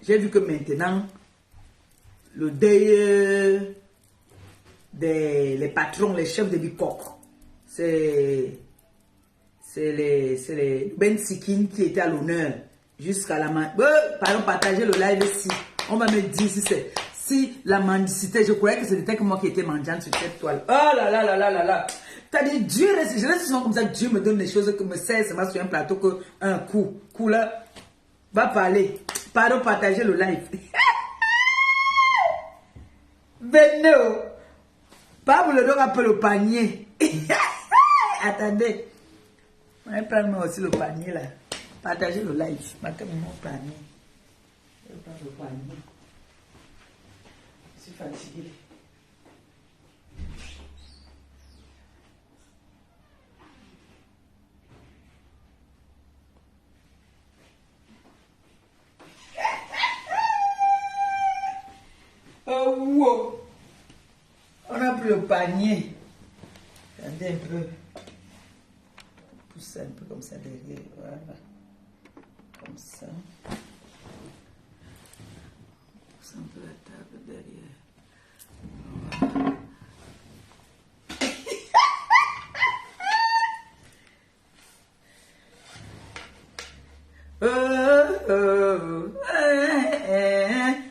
J'ai vu que maintenant, le deuil les patrons, les chefs de Bikok, c'est les Ben Sikin qui étaient à l'honneur jusqu'à la main. Pardon, partager le live ici. On va me dire si la mendicité, je croyais que c'était que moi qui étais mendiante sur cette toile. Oh là là là là là là. T'as dit Dieu, je reste souvent comme ça, Dieu me donne des choses que me sert seulement sur un plateau que un coup. Coup là, va parler. Pardon, partager le live. Venez. Pablo le rappelle le panier. Attendez. On va prendre moi aussi le panier là. Partagez le live. Maintenant mon panier. Je vais prendre le panier. Je suis fatigué. Oh wow. On a pris le panier. Regardez un peu. Pousse un peu comme ça derrière. Voilà. Comme ça. Pousse un peu la table derrière.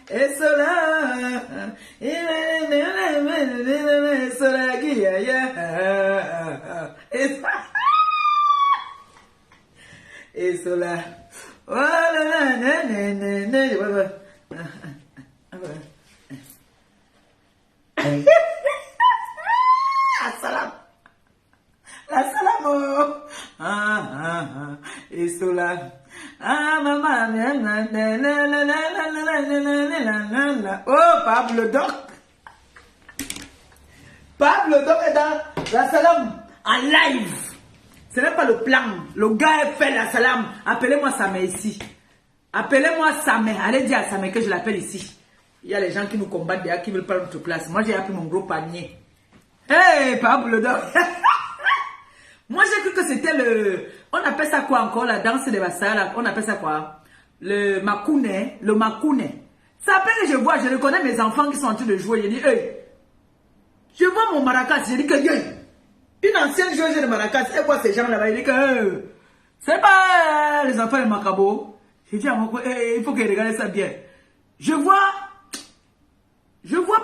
Et cela. Et cela. Assalam. Assalam. Et cela. Ah maman. Oh Pablo Doc. Pablo Doc est dans la salam en live. Ce n'est pas le plan. Le gars fait la salam. Appelez-moi Samé ici. Appelez-moi Samé. Allez dire à Samé que je l'appelle ici. Il y a les gens qui nous combattent derrière qui veulent prendre notre place. Moi j'ai appris mon gros panier. Hey Pablo Doc. Moi j'ai cru que c'était le... On appelle ça quoi encore la danse des vassals? On appelle ça quoi? Le Makune. Le Makune. Ça après que je vois, je reconnais mes enfants qui sont en train de jouer. Je dis, hey, je vois mon maracas. Je dis que, une ancienne joueuse de maracas, elle voit ces gens là-bas. Il dit que, c'est pas les enfants de Macabo. Je dis à mon copain, il faut qu'il regarde ça bien. Je vois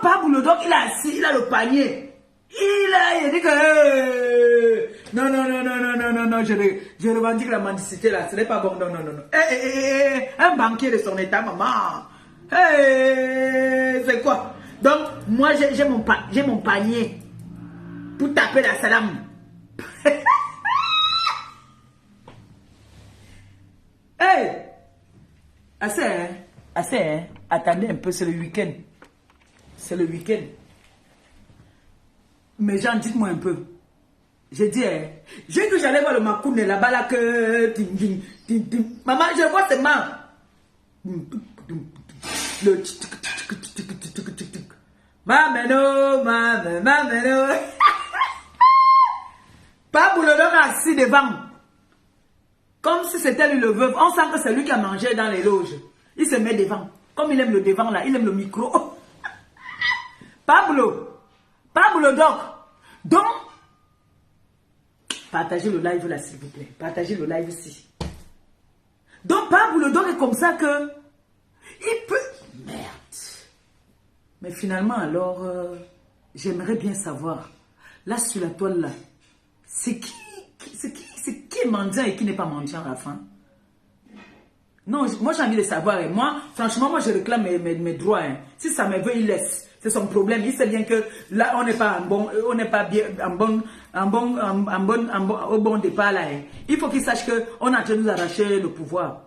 Pablo Doc, il a assis, il a le panier. Il dit que non, je revendique la mendicité là, ce n'est pas bon, non. Un banquier de son état, maman. C'est quoi? Donc, moi j'ai mon panier pour taper la salam. Assez, hein? Attendez un peu, c'est le week-end. C'est le week-end. Mais Jean, dites-moi un peu. J'ai dit, j'ai que j'allais voir le Makoune là-bas là que... Maman, je vois seulement. Le... Mameno. Pas Boulodon assis devant. Comme si c'était lui le veuve. On sent que c'est lui qui a mangé dans les loges. Il se met devant. Comme il aime le devant là, il aime le micro. Pablo Doc. Donc, partagez le live là, s'il vous plaît. Partagez le live ici. Donc, Pablo Doc est comme ça que il peut... Merde. Mais finalement, alors, j'aimerais bien savoir, là, sur la toile là, c'est qui est mendiant et qui n'est pas mendiant à la fin? Non, moi j'ai envie de savoir. Et moi, franchement, moi je réclame mes droits. Hein. Si ça me veut, il laisse. C'est son problème. Il sait bien que là, on n'est pas au bon départ là. Hein. Il faut qu'il sache que on est en train de nous arracher le pouvoir.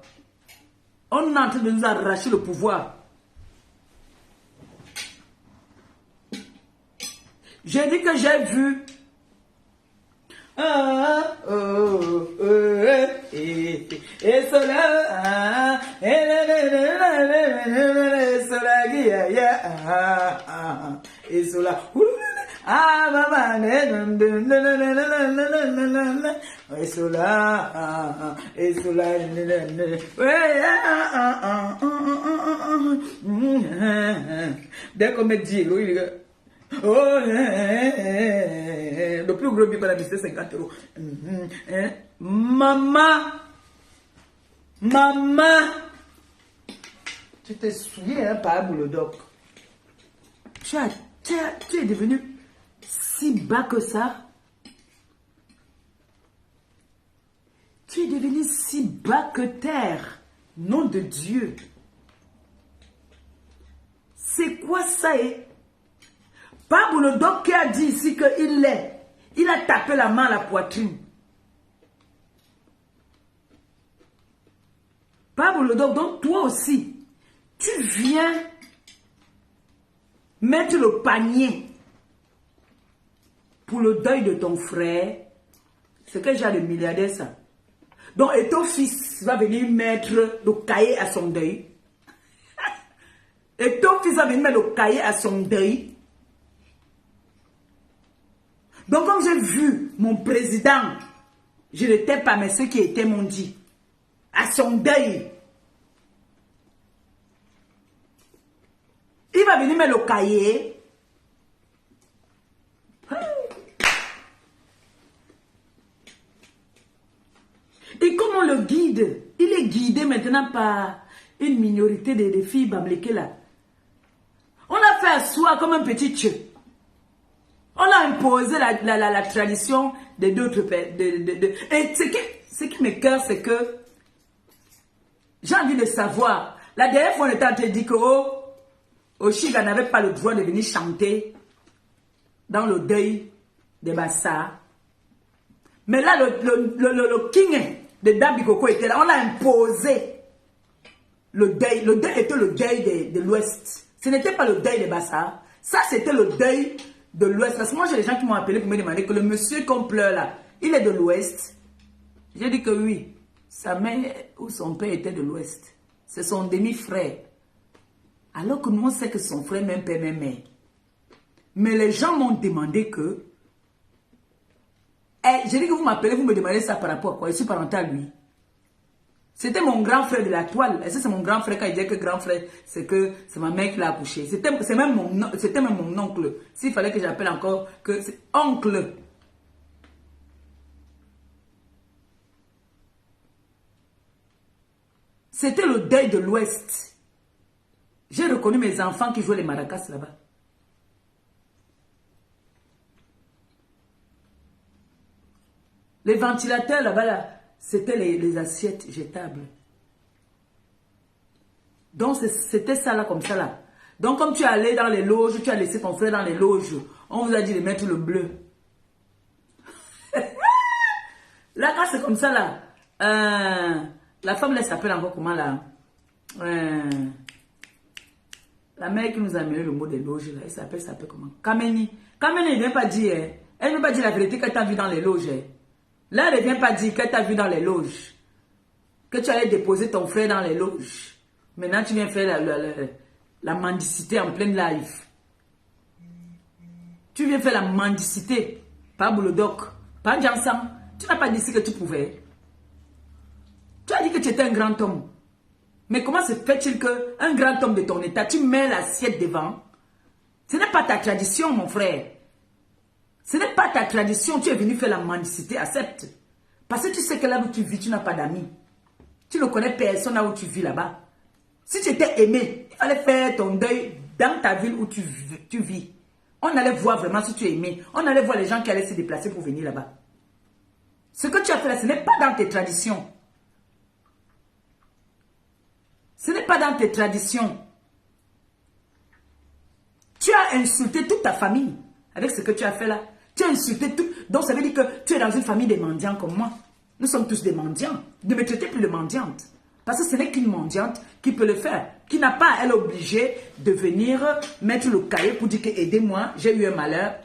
On est en train de nous arracher le pouvoir. J'ai dit que j'ai vu. Et cela, et cela, Ah, maman, et cela, et cela, dès qu'on me dit, oh, le plus gros billet pour la mise, c'est 50 €. Maman, maman, tu t'es souillé, hein, par Boulot Doc. Tu es devenu si bas que ça. Tu es devenu si bas que terre. Nom de Dieu. C'est quoi ça, eh? Pablo le doc qui a dit ici qu'il l'est. Il a tapé la main à la poitrine. Pablo le doc, donc toi aussi, tu viens mettre le panier pour le deuil de ton frère. C'est quel genre de milliardaire ça? Donc, et ton fils va venir mettre le cahier à son deuil. Et ton fils va venir mettre le cahier à son deuil. Donc, comme j'ai vu mon président, je n'étais pas, mais ceux qui étaient m'ont dit, à son deuil, il va venir mettre le cahier. Et comme on le guide, il est guidé maintenant par une minorité de filles bamlékées là. On a fait asseoir comme un petit tchè. On a imposé la tradition de d'autres pays. Et ce qui me cœur, c'est que j'ai envie de savoir. La dernière fois, on était en train de dire que Oshiga n'avait pas le droit de venir chanter dans le deuil de Bassa. Mais là, le king de Dabikoko était là. On a imposé le deuil. Le deuil était le deuil de l'Ouest. Ce n'était pas le deuil de Bassa. Ça, c'était le deuil de l'Ouest. Parce que moi, j'ai des gens qui m'ont appelé pour me demander que le monsieur qu'on pleure là, il est de l'Ouest. J'ai dit que oui. Sa mère ou son père était de l'Ouest. C'est son demi-frère. Alors que nous, on sait que son frère, même père, même mère. Mais les gens m'ont demandé que... j'ai dit que vous m'appelez, vous me demandez ça par rapport à quoi? Je suis parental à lui. C'était mon grand frère de la toile. Et ça, c'est mon grand frère. Quand il dit que grand frère, c'est que c'est ma mère qui l'a accouché. C'était même mon oncle. S'il fallait que j'appelle encore que c'est oncle. C'était le deuil de l'Ouest. J'ai reconnu mes enfants qui jouaient les maracas là-bas. Les ventilateurs là-bas, là, c'était les assiettes jetables. Donc, c'était ça là, comme ça là. Donc, comme tu es allé dans les loges, tu as laissé ton frère dans les loges, on vous a dit de mettre le bleu. Là, quand c'est comme ça là, la femme, elle s'appelle encore comment là? La mère qui nous a amené le mot des loges là, elle s'appelle comment? Kameni. Kameni, elle ne vient pas dire, hein. Elle ne veut pas dire la vérité qu'elle t'a vu dans les loges. Hein. Là, elle ne vient pas dire qu'elle t'a vu dans les loges. Que tu allais déposer ton frère dans les loges. Maintenant, tu viens faire la mendicité en pleine live. Tu viens faire la mendicité. Pas Boulodoc. Pas Jansan. Tu n'as pas dit ce que tu pouvais. Tu as dit que tu étais un grand homme. Mais comment se fait-il qu'un grand homme de ton état, tu mets l'assiette devant? Ce n'est pas ta tradition, mon frère. Ce n'est pas ta tradition. Tu es venu faire la mendicité. Accepte. Parce que tu sais que là où tu vis, tu n'as pas d'amis. Tu ne connais personne là où tu vis là-bas. Si tu étais aimé, il fallait faire ton deuil dans ta ville où tu vis. On allait voir vraiment si tu es aimé. On allait voir les gens qui allaient se déplacer pour venir là-bas. Ce que tu as fait là, ce n'est pas dans tes traditions. Ce n'est pas dans tes traditions. Tu as insulté toute ta famille avec ce que tu as fait là. Tu as insulté tout. Donc ça veut dire que tu es dans une famille de mendiants comme moi. Nous sommes tous des mendiants. Ne me traitez plus de mendiante. Parce que ce n'est qu'une mendiante qui peut le faire. Qui n'a pas, elle, obligée de venir mettre le cahier pour dire que aidez-moi, j'ai eu un malheur.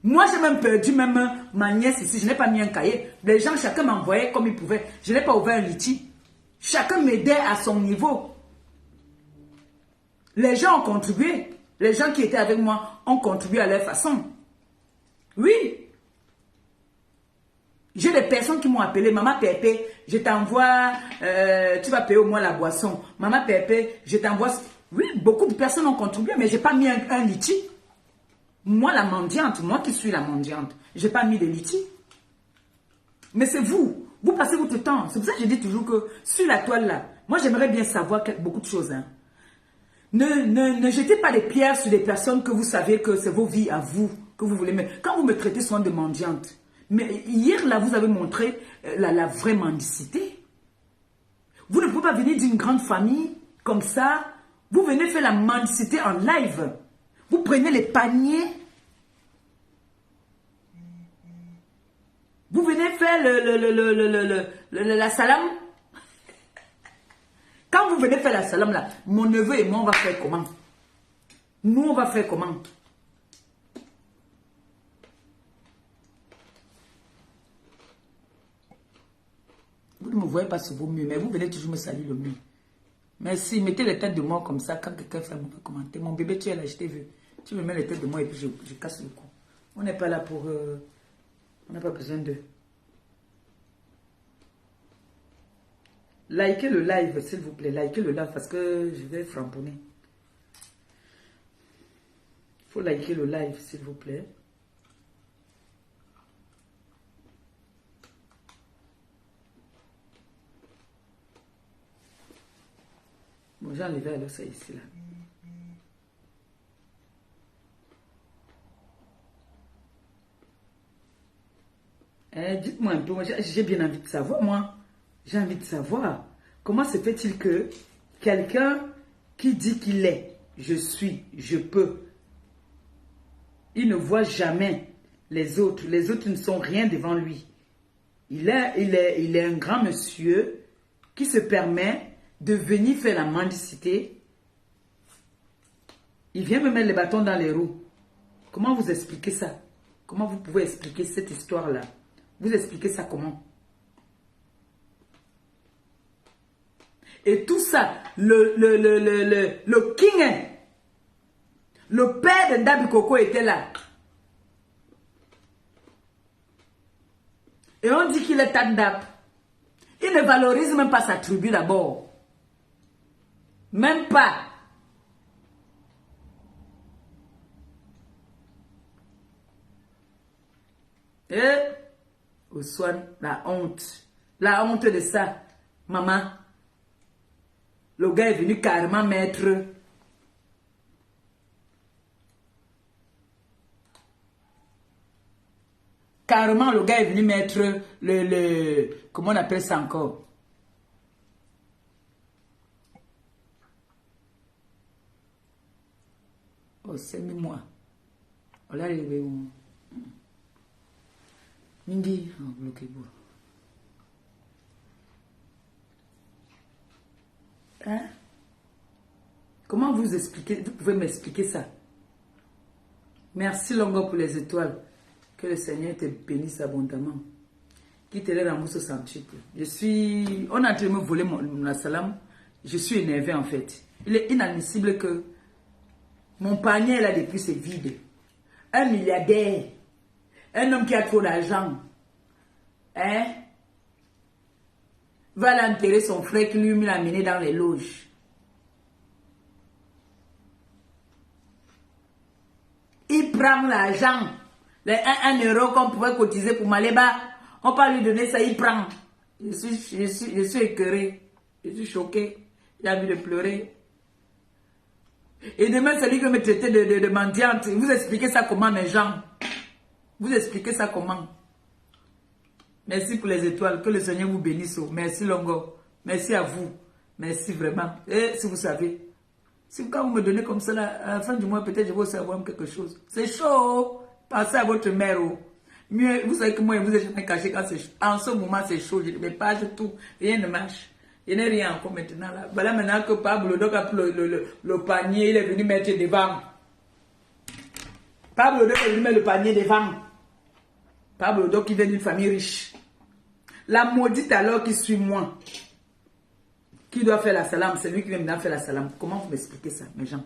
Moi, j'ai même perdu même ma nièce ici. Je n'ai pas mis un cahier. Les gens, chacun m'envoyait comme il pouvait. Je n'ai pas ouvert un litige. Chacun m'aidait à son niveau. Les gens ont contribué. Les gens qui étaient avec moi ont contribué à leur façon. Oui. J'ai des personnes qui m'ont appelé, Maman Pépé, je t'envoie, tu vas payer au moins la boisson. Maman Pépé, je t'envoie... Oui, beaucoup de personnes ont contribué, mais je n'ai pas mis un litchi. Moi, la mendiante, moi qui suis la mendiante, je n'ai pas mis de litchi. Mais c'est vous. Vous passez votre temps. C'est pour ça que je dis toujours que sur la toile là, moi j'aimerais bien savoir beaucoup de choses. Hein. Ne jetez pas des pierres sur des personnes que vous savez que c'est vos vies à vous, que vous voulez. Mais quand vous me traitez souvent de mendiante, mais hier là vous avez montré la vraie mendicité. Vous ne pouvez pas venir d'une grande famille comme ça. Vous venez faire la mendicité en live. Vous prenez les paniers. Vous venez faire la salam. Quand vous venez faire la salam là, mon neveu et moi on va faire comment? Nous on va faire comment? Vous ne me voyez pas sur vos murs, mais vous venez toujours me salir le mur. Merci, mettez les têtes de moi comme ça quand quelqu'un fait un mauvais commentaire. Mon bébé, tu es là, je t'ai vu. Tu me mets les têtes de moi et puis je casse le cou. On n'est pas là pour... on n'a pas besoin d'eux. Likez le live, s'il vous plaît. Likez le live parce que je vais framponner. Il faut liker le live, s'il vous plaît. Bon, j'ai enlevé alors ça ici, là. Dites-moi un peu, j'ai bien envie de savoir, moi. J'ai envie de savoir. Comment se fait-il que quelqu'un qui dit qu'il est, je suis, je peux, il ne voit jamais les autres. Les autres ne sont rien devant lui. Il est un grand monsieur qui se permet de venir faire la mendicité. Il vient me mettre les bâtons dans les roues. Comment vous expliquez ça? Comment vous pouvez expliquer cette histoire-là? Vous expliquez ça comment? Et tout ça, le king, le père de Ndabi Coco était là. Et on dit qu'il est Tandap. Il ne valorise même pas sa tribu d'abord. Même pas. Et Ousouane, la honte. La honte de ça. Maman. Le gars est venu carrément mettre le gars est venu mettre comment on appelle ça encore? Oh, c'est moi. On l'a arrivé où? Mingi, on bloqué bout. Hein? Comment vous expliquez? Vous pouvez m'expliquer ça? Merci Longo pour les étoiles. Que le Seigneur te bénisse abondamment. Qui te les rembourse au centuple. On est en train de me voler mon salam. Je suis énervé en fait. Il est inadmissible que mon panier là depuis c'est vide. Un milliardaire. Un homme qui a trop d'argent. Hein? Va l'enterrer son frère qui lui l'a amené dans les loges. Il prend l'argent. Les 1 euro qu'on pouvait cotiser pour Maléba. On peut lui donner ça, il prend. Je suis écœuré. Je suis choqué. J'ai envie de pleurer. Et demain, c'est lui qui me traitait de mendiante. Vous expliquez ça comment, mes gens? Vous expliquez ça comment? Merci pour les étoiles. Que le Seigneur vous bénisse. Merci Longo. Merci à vous. Merci vraiment. Et si vous savez, si quand vous me donnez comme ça, là, à la fin du mois, peut-être je vais savoir quelque chose. C'est chaud. Pensez à votre mère. Mieux, vous savez que moi, vous n'ai jamais caché quand c'est chaud. En ce moment, c'est chaud. Je ne mets pas tout. Rien ne marche. Il n'y a rien encore maintenant. Là. Voilà maintenant que Pablo Doc a pris le panier. Il est venu mettre devant. Pablo Doc est venu mettre le panier devant. Pablo Doc, il vient d'une famille riche. La maudite alors qui suit moi. Qui doit faire la salam? C'est lui qui vient maintenant faire la salam. Comment vous m'expliquez ça, mes gens?